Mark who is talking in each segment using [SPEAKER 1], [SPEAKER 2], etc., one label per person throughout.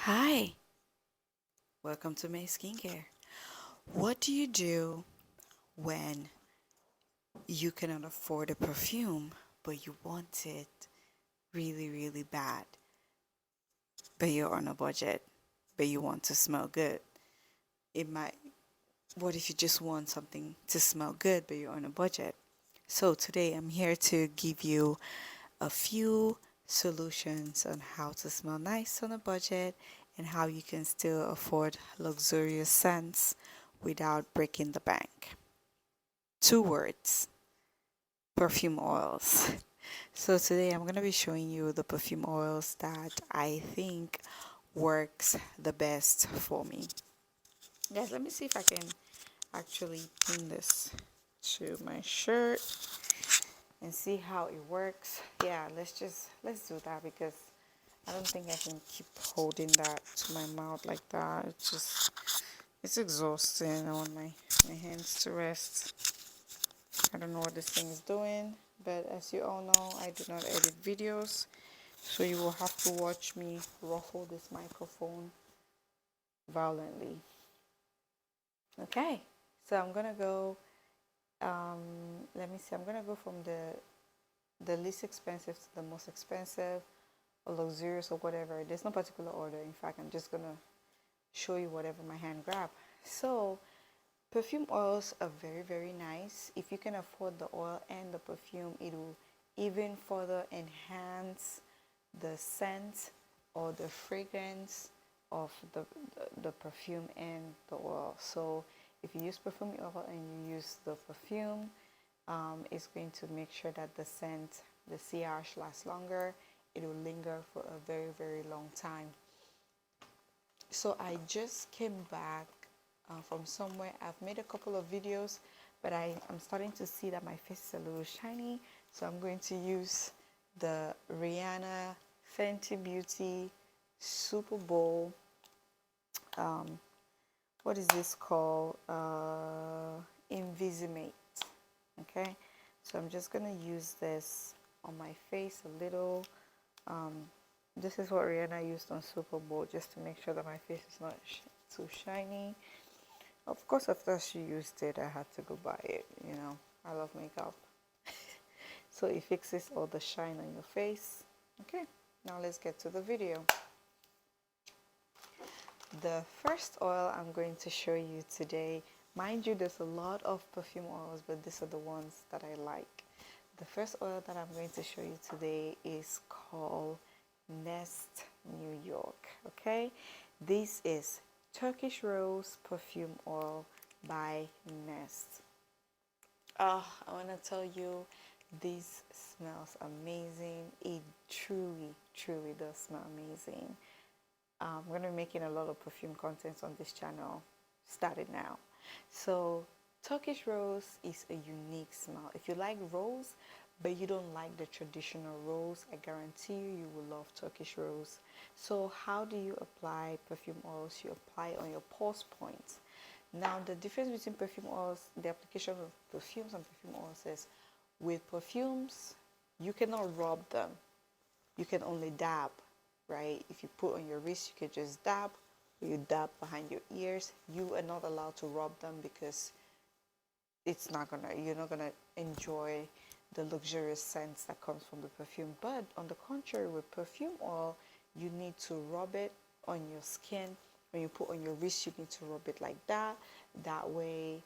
[SPEAKER 1] Hi, welcome to my skincare. What do you do when you cannot afford a perfume, but you want it really, really bad, but you're on a budget, but you want to smell good? It might, what if you just want something to smell good, but you're on a budget? So today I'm here to give you a few solutions on how to smell nice on a budget and how you can still afford luxurious scents without breaking the bank. Two words: perfume oils. So today I'm going to be showing you the perfume oils that I think works the best for me. Guys, let me see if I can actually pin this to my shirt and see how it works. Yeah, let's do that because I don't think I can keep holding that to my mouth like that. It's exhausting. I want my hands to rest. I don't know what this thing is doing, but as you all know, I do not edit videos, so you will have to watch me ruffle this microphone violently. Okay, so I'm gonna go. Let me see. I'm gonna go from the least expensive to the most expensive, or luxurious, or whatever. There's no particular order. In fact, I'm just gonna show you whatever my hand grab. So perfume oils are very, very nice. If you can afford the oil and the perfume, it will even further enhance the scent or the fragrance of the perfume and the oil. So if you use perfume oil and you use the perfume, it's going to make sure that the scent, the CH, lasts longer. It will linger for a very, very long time. So I just came back from somewhere. I've made a couple of videos, but I'm starting to see that my face is a little shiny. So I'm going to use the Rihanna Fenty Beauty Super Bowl. What is this called? Invisimate. Okay, so I'm just gonna use this on my face a little. This is what Rihanna used on Super Bowl just to make sure that my face is not too shiny. Of course, after she used it, I had to go buy it. You know, I love makeup. So it fixes all the shine on your face. Okay, now let's get to the video. The first oil I'm going to show you today, mind you, there's a lot of perfume oils, but these are the ones that I like. The first oil that I'm going to show you today is called Nest New York. Okay, this is Turkish Rose Perfume Oil by Nest. I want to tell you, this smells amazing. It truly, truly does smell amazing. I'm going to be making a lot of perfume contents on this channel, starting now. So Turkish Rose is a unique smell. If you like rose, but you don't like the traditional rose, I guarantee you will love Turkish Rose. So how do you apply perfume oils? You apply on your pulse points. Now the difference between perfume oils, the application of perfumes and perfume oils is, with perfumes, you cannot rub them. You can only dab, right? If you put on your wrist, you can just dab, or you dab behind your ears. You are not allowed to rub them because you're not gonna enjoy the luxurious scents that comes from the perfume. But on the contrary, with perfume oil, you need to rub it on your skin. When you put on your wrist, you need to rub it like that. That way,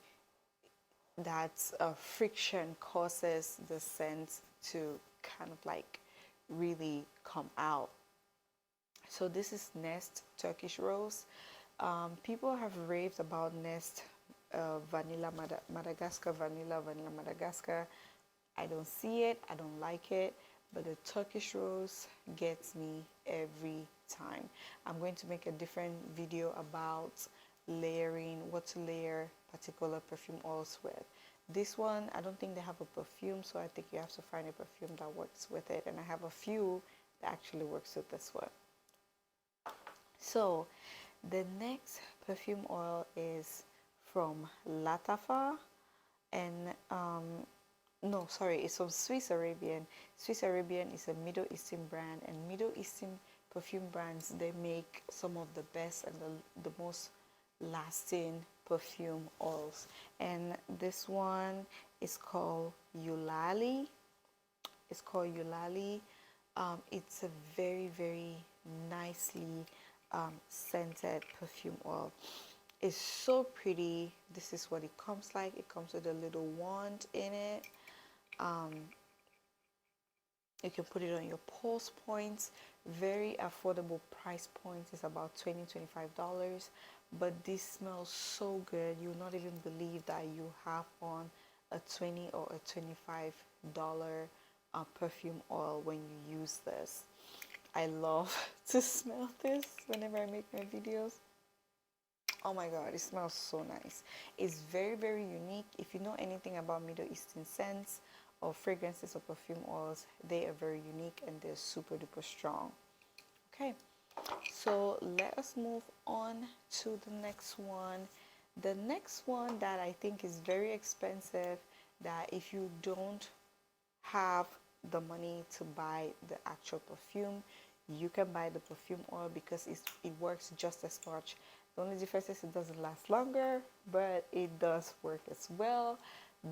[SPEAKER 1] that friction causes the scent to kind of like really come out. So this is Nest Turkish Rose. People have raved about Nest Vanilla Madagascar, Vanilla Madagascar. I don't see it, I don't like it, but the Turkish Rose gets me every time. I'm going to make a different video about layering, what to layer particular perfume oils with. This one, I don't think they have a perfume, so I think you have to find a perfume that works with it. And I have a few that actually works with this one. So the next perfume oil is from Latafa, and no, sorry, it's from Swiss Arabian. Swiss Arabian is a Middle Eastern brand, and Middle Eastern perfume brands, they make some of the best and the most lasting perfume oils. And this one is called Yulali. It's called Yulali. It's a very, very nicely scented perfume oil. It's so pretty. This is what it comes like. It comes with a little wand in it. You can put it on your pulse points. Very affordable price point. It's about $20-$25. But this smells so good. You'll not even believe that you have on a $20 or a $25 perfume oil when you use this. I love to smell this whenever I make my videos. Oh my god, it smells so nice. It's very, very unique. If you know anything about Middle Eastern scents or fragrances or perfume oils, they are very unique and they're super duper strong. Okay, so let us move on to the next one. The next one that I think is very expensive, that if you don't have the money to buy the actual perfume, you can buy the perfume oil because it works just as much. The only difference is it doesn't last longer, but it does work as well.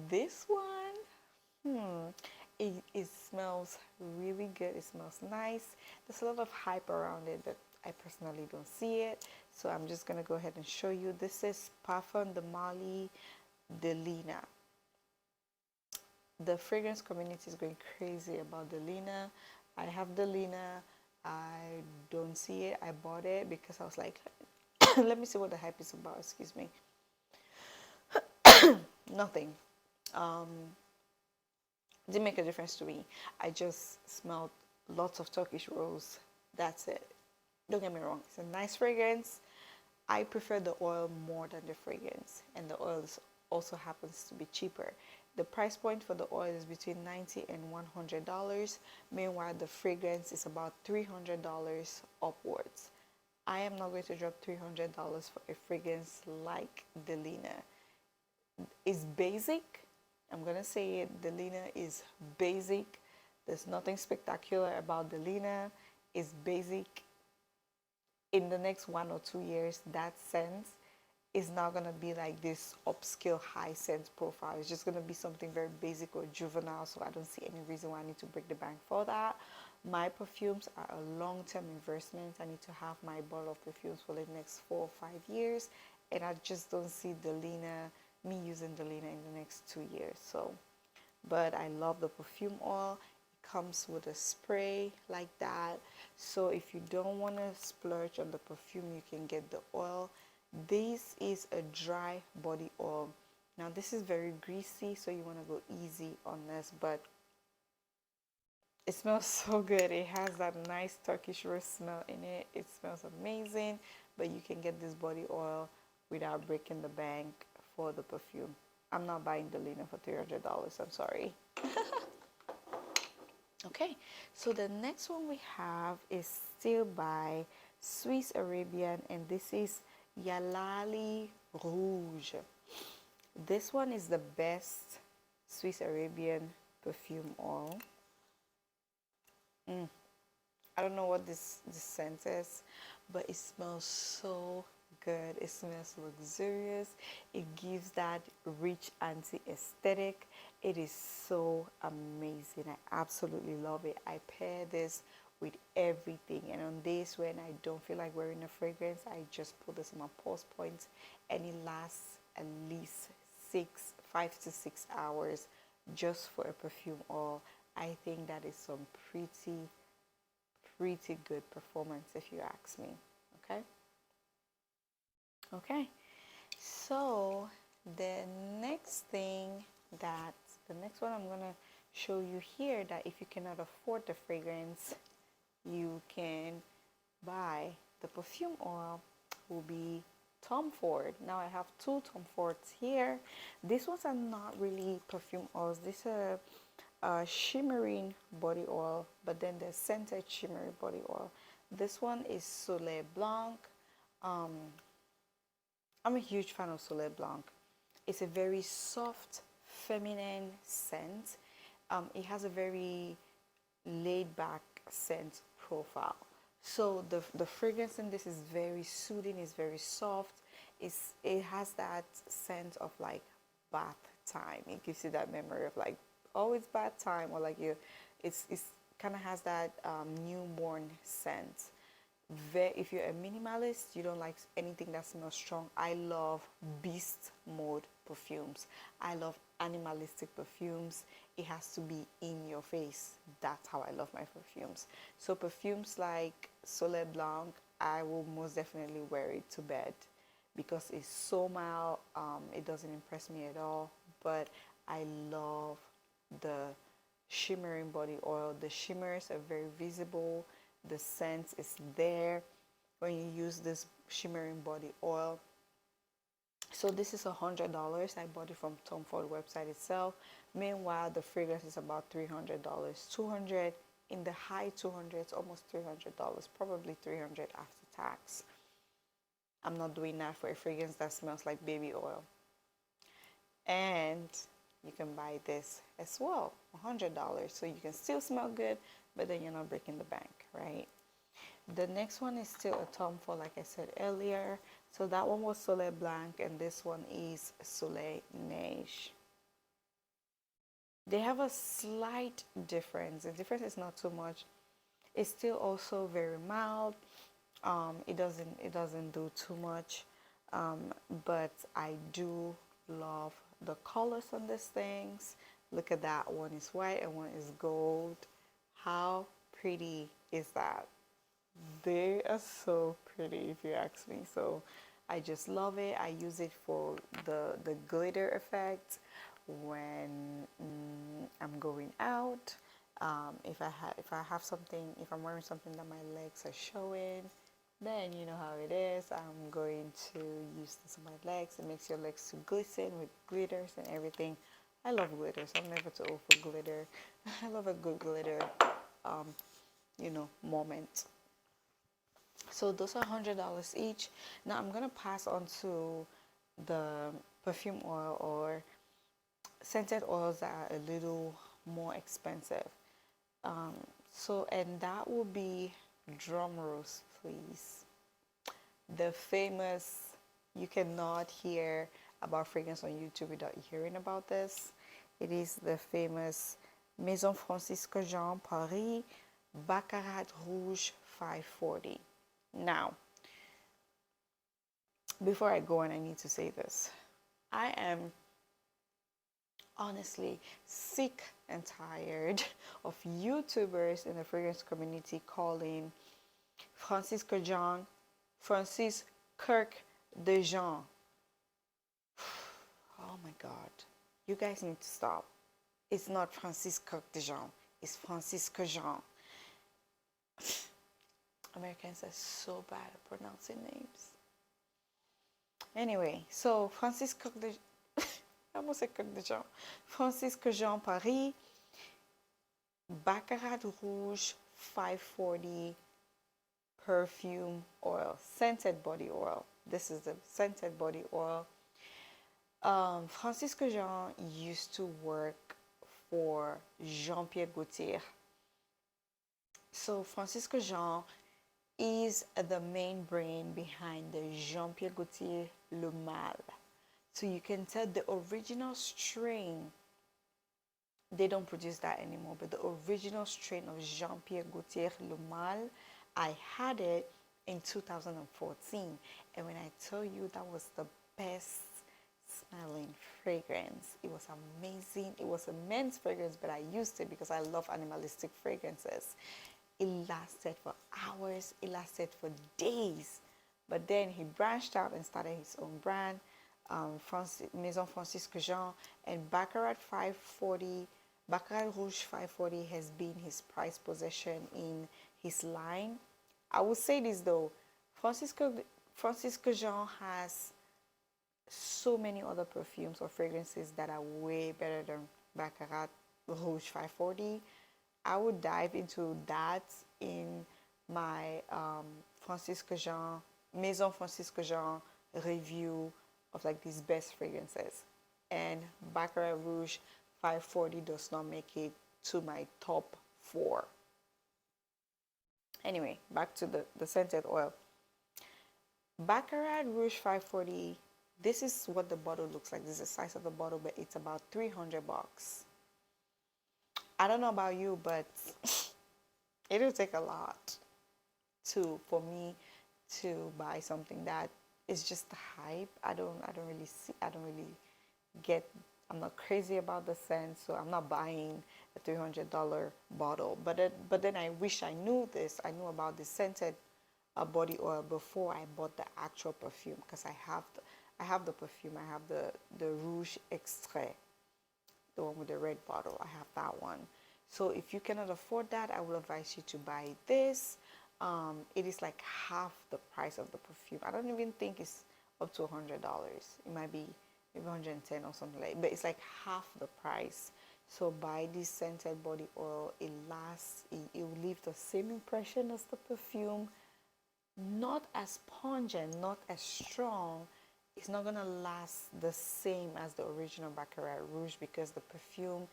[SPEAKER 1] This one, it smells really good. It smells nice. There's a lot of hype around it, but I personally don't see it. So I'm just gonna go ahead and show you. This is Parfum de Mali Delina. The fragrance community is going crazy about Delina. I have Delina. I don't see it. I bought it because I was like, let me see what the hype is about. Excuse me. Nothing. Didn't make a difference to me. I just smelled lots of Turkish rose. That's it. Don't get me wrong. It's a nice fragrance. I prefer the oil more than the fragrance, and the oil also happens to be cheaper. The price point for the oil is between $90 and $100. Meanwhile, the fragrance is about $300 upwards. I am not going to drop $300 for a fragrance like Delina. It's basic. I'm going to say it. Delina is basic. There's nothing spectacular about Delina. It's basic. In the next 1 or 2 years, that scent is not going to be like this upscale high scent profile. It's just going to be something very basic or juvenile, so I don't see any reason why I need to break the bank for that. My perfumes are a long-term investment. I need to have my bottle of perfumes for the next 4 or 5 years, and I just don't see me using Delina in the next 2 years. So, but I love the perfume oil. It comes with a spray like that. So if you don't want to splurge on the perfume, you can get the oil. This is a dry body oil. Now this is very greasy, so you want to go easy on this, but it smells so good. It has that nice Turkish rose smell in it. It smells amazing, but you can get this body oil without breaking the bank for the perfume. I'm not buying Delina for $300. I'm sorry. Okay, so the next one we have is still by Swiss Arabian, and this is Yalali Rouge. This one is the best Swiss Arabian perfume oil. I don't know what this scent is, but it smells so good. It smells luxurious. It gives that rich anti-aesthetic. It is so amazing. I absolutely love it. I pair this with everything, and on days when I don't feel like wearing a fragrance, I just put this on my pulse points, and it lasts at least 5 to 6 hours just for a perfume oil. I think that is some pretty good performance, if you ask me. Okay, so the next one I'm gonna show you here, that if you cannot afford the fragrance, you can buy the perfume oil, will be Tom Ford. Now I have 2 Tom Fords here. These ones are not really perfume oils. These are shimmering body oil, but then the scented shimmering body oil. This one is Soliel Blanc. I'm a huge fan of Soliel Blanc. It's a very soft, feminine scent. It has a very laid back scent profile. So the fragrance in this is very soothing, it's very soft. It has that sense of like bath time. It gives you that memory of like, oh, it's bath time, or like you, it's kind of has that newborn scent. If you're a minimalist, you don't like anything that smells strong. I love beast mode perfumes. I love animalistic perfumes. It has to be in your face. That's how I love my perfumes. So perfumes like Soliel Blanc, I will most definitely wear it to bed because it's so mild. It doesn't impress me at all. But I love the shimmering body oil. The shimmers are very visible. The scent is there when you use this shimmering body oil. So this is $100. I bought it from Tom Ford website itself. Meanwhile, the fragrance is about $300. 200 in the high 200s, almost $300, probably 300 after tax. I'm not doing that for a fragrance that smells like baby oil. And you can buy this as well, $100. So you can still smell good, but then you're not breaking the bank, right? The next one is still a Tom Ford, like I said earlier. So that one was Soleil Blanc, and this one is Soleil Neige. They have a slight difference. The difference is not too much. It's still also very mild. It doesn't do too much, but I do love the colors on these things. Look at that, one is white and one is gold. How pretty is that? They are so pretty, if you ask me. So I just love it. I use it for the glitter effect when I'm going out. If I have something, if I'm wearing something that my legs are showing, then you know how it is. I'm going to use this on my legs. It makes your legs to glisten with glitters and everything. I love glitters. I'm never too old for glitter. I love a good glitter, moment. So those are $100 each. Now I'm gonna pass on to the perfume oil or scented oils that are a little more expensive. And that will be, drum rolls please, the famous, you cannot hear about fragrance on YouTube without hearing about this. It is the famous Maison Francisque Jean Paris Bacarat Rouge 540. Now, before I go on, I need to say this. I am honestly sick and tired of YouTubers in the fragrance community calling Francis Kirk de Jean. Oh my God. You guys need to stop. It's not Francis Kirk de Jean. It's Francis Jean. Americans are so bad at pronouncing names. Anyway, so Francis Kirk de I almost said Kirk de Jean. Francis Jean Paris Baccarat Rouge 540 perfume oil, scented body oil. This is the scented body oil. Francis Jean used to work for Jean-Pierre Gaultier. So Francis Jean is the main brain behind the Jean-Pierre Gaultier Le Male. So you can tell the original strain, they don't produce that anymore, but the original strain of Jean-Pierre Gaultier Le Male, I had it in 2014. And when I tell you that was the best smelling fragrance, it was amazing. It was a men's fragrance, but I used it because I love animalistic fragrances. It lasted for hours. It lasted for days. But then he branched out and started his own brand, Maison Francisque Jean, and Baccarat 540, Baccarat Rouge 540 has been his prized possession in his line. I will say this though, Francisque Jean has so many other perfumes or fragrances that are way better than Baccarat Rouge 540. I would dive into that in my Maison Francisque Jean review of like these best fragrances. And Baccarat Rouge 540 does not make it to my top 4. Anyway, back to the scented oil. Bacarat Rouge 540. This is what the bottle looks like. This is the size of the bottle, but it's about 300 bucks. I don't know about you, but it'll take a lot for me to buy something that is just hype. I don't really see, I don't really get, I'm not crazy about the scent, so I'm not buying a $300 bottle. But then I wish I knew this. I knew about the scented body oil before I bought the actual perfume, because I have the perfume. I have the Rouge Extrait, the one with the red bottle. I have that one. So if you cannot afford that, I will advise you to buy this. It is like half the price of the perfume. I don't even think it's up to $100. It might be maybe 110 or something like, but it's like half the price. So buy this scented body oil. It lasts. It will leave the same impression as the perfume. Not as pungent, not as strong. It's not gonna last the same as the original Baccarat Rouge, because the perfume,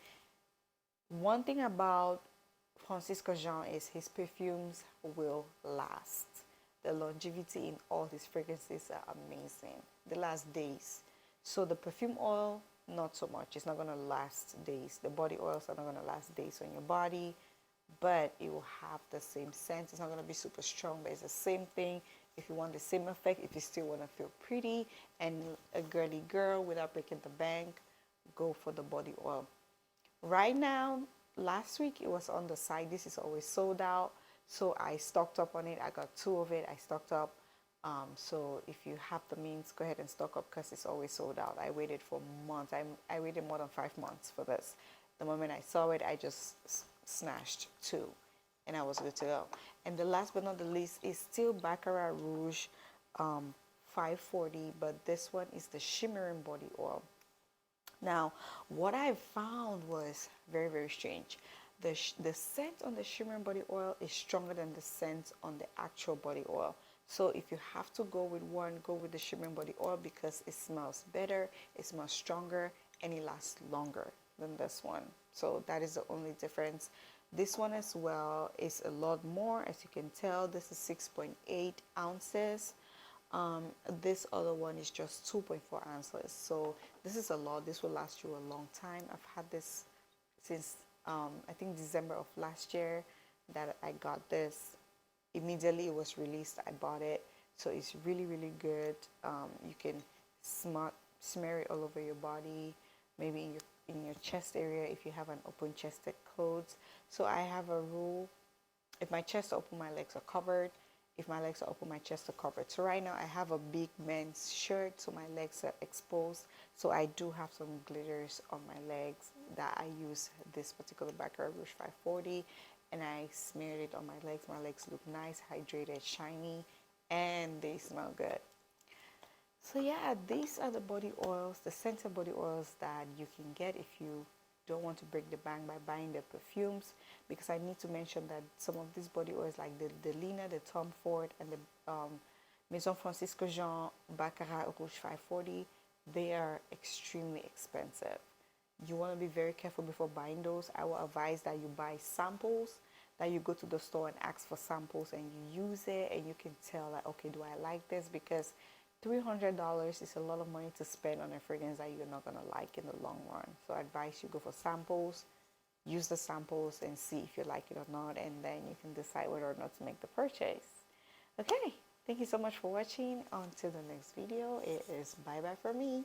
[SPEAKER 1] one thing about Francisco Jean is his perfumes will last. The longevity in all his fragrances are amazing. They last days. So the perfume oil, not so much. It's not going to last days. The body oils are not going to last days on your body, but it will have the same scent. It's not going to be super strong, but it's the same thing. If you want the same effect, if you still want to feel pretty and a girly girl without breaking the bank, go for the body oil. Right now, last week it was on the site. This is always sold out, so I stocked up on it. I got 2 of it. I stocked up. So if you have the means, go ahead and stock up, because it's always sold out. I waited for months. I waited more than 5 months for this. The moment I saw it, I just snatched 2, and I was good to go. And the last but not the least is still Baccarat Rouge 540, but this one is the Shimmering Body Oil. Now, what I found was very, very strange. The scent on the Shimmering Body Oil is stronger than the scent on the actual body oil. So if you have to go with one, go with the Shimmering Body Oil, because it smells better, it smells stronger, and it lasts longer than this one. So that is the only difference. This one as well is a lot more. As you can tell, this is 6.8 ounces. This other one is just 2.4 ounces. So this is a lot. This will last you a long time. I've had this since I think December of last year that I got this. Immediately it was released, I bought it. So it's really, really good. You can smear it all over your body, maybe in your chest area if you have an open chested clothes. So I have a rule: if my chest open, my legs are covered. If my legs are open, my chest are covered. So right now I have a big men's shirt, so my legs are exposed. So I do have some glitters on my legs that I use this particular Baccarat Rouge 540, and I smeared it on my legs. My legs look nice, hydrated, shiny, and they smell good. So yeah, these are the body oils, the scented body oils that you can get if you don't want to break the bank by buying the perfumes, because I need to mention that some of these body oils, like the Delina, the Tom Ford, and the Maison Francisco Jean Baccarat Rouge 540, they are extremely expensive. You want to be very careful before buying those. I will advise that you buy samples, that you go to the store and ask for samples and you use it, and you can tell that, okay, do I like this? Because $300 is a lot of money to spend on a fragrance that you're not going to like in the long run. So I advise you go for samples, use the samples and see if you like it or not, and then you can decide whether or not to make the purchase. Okay, thank you so much for watching. On to the next video. It is bye bye for me.